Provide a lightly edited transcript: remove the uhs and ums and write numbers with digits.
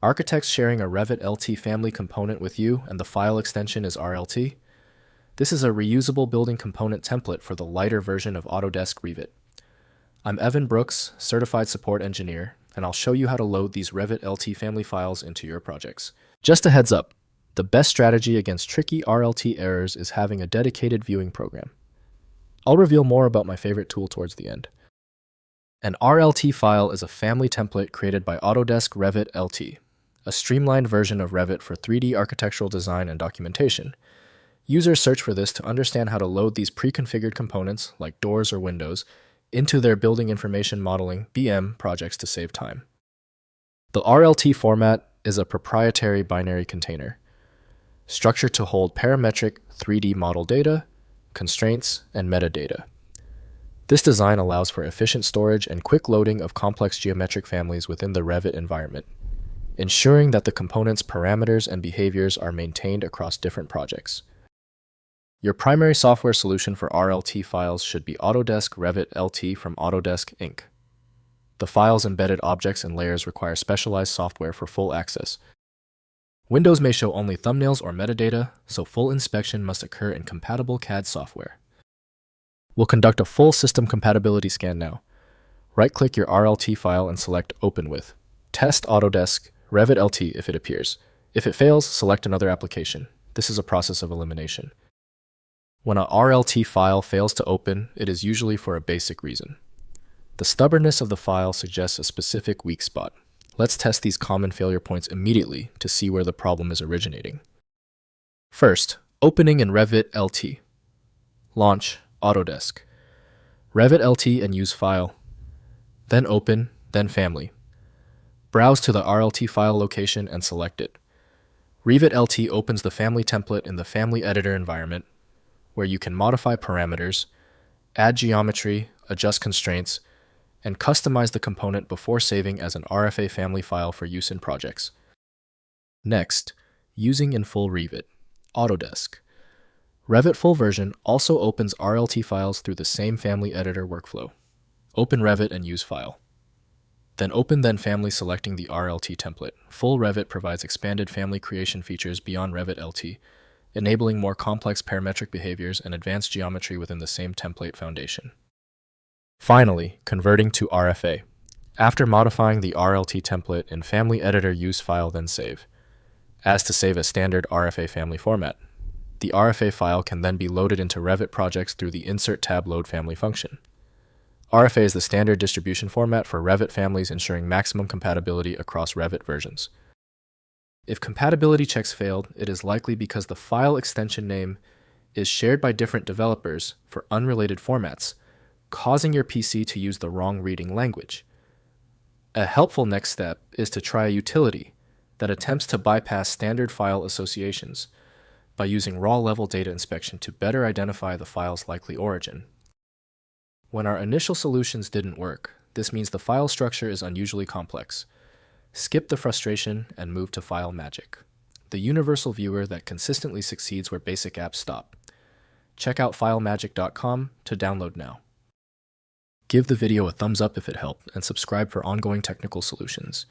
Architects sharing a Revit LT family component with you, and the file extension is RLT. This is a reusable building component template for the lighter version of Autodesk Revit. I'm Evan Brooks, Certified Support Engineer, and I'll show you how to load these Revit LT family files into your projects. Just a heads up, the best strategy against tricky RLT errors is having a dedicated viewing program. I'll reveal more about my favorite tool towards the end. An RLT file is a family template created by Autodesk Revit LT, a streamlined version of Revit for 3D architectural design and documentation. Users search for this to understand how to load these pre-configured components, like doors or windows, into their building information modeling (BIM) projects to save time. The RLT format is a proprietary binary container, structured to hold parametric 3D model data, constraints, and metadata. This design allows for efficient storage and quick loading of complex geometric families within the Revit environment, ensuring that the component's parameters and behaviors are maintained across different projects. Your primary software solution for RLT files should be Autodesk Revit LT from Autodesk Inc. The file's embedded objects and layers require specialized software for full access. Windows may show only thumbnails or metadata, so full inspection must occur in compatible CAD software. We'll conduct a full system compatibility scan now. Right-click your RLT file and select Open With. Test Autodesk Revit LT if it appears. If it fails, select another application. This is a process of elimination. When a RLT file fails to open, it is usually for a basic reason. The stubbornness of the file suggests a specific weak spot. Let's test these common failure points immediately to see where the problem is originating. First, opening in Revit LT. Launch Autodesk. Revit LT and use File. Then Open, then Family. Browse to the RLT file location and select it. Revit LT opens the family template in the Family Editor environment, where you can modify parameters, add geometry, adjust constraints, and customize the component before saving as an RFA family file for use in projects. Next, using in full Revit, Autodesk. Revit Full Version also opens RLT files through the same Family Editor workflow. Open Revit and use File. Then Open Then Family selecting the RLT template. Full Revit provides expanded family creation features beyond Revit LT, enabling more complex parametric behaviors and advanced geometry within the same template foundation. Finally, converting to RFA. After modifying the RLT template in Family Editor use File, then Save. As to save a standard RFA family format. The RFA file can then be loaded into Revit projects through the Insert tab Load Family function. RFA is the standard distribution format for Revit families, ensuring maximum compatibility across Revit versions. If compatibility checks failed, it is likely because the file extension name is shared by different developers for unrelated formats, causing your PC to use the wrong reading language. A helpful next step is to try a utility that attempts to bypass standard file associations by using raw-level data inspection to better identify the file's likely origin. When our initial solutions didn't work, this means the file structure is unusually complex. Skip the frustration and move to File Magic, the universal viewer that consistently succeeds where basic apps stop. Check out filemagic.com to download now. Give the video a thumbs up if it helped, and subscribe for ongoing technical solutions.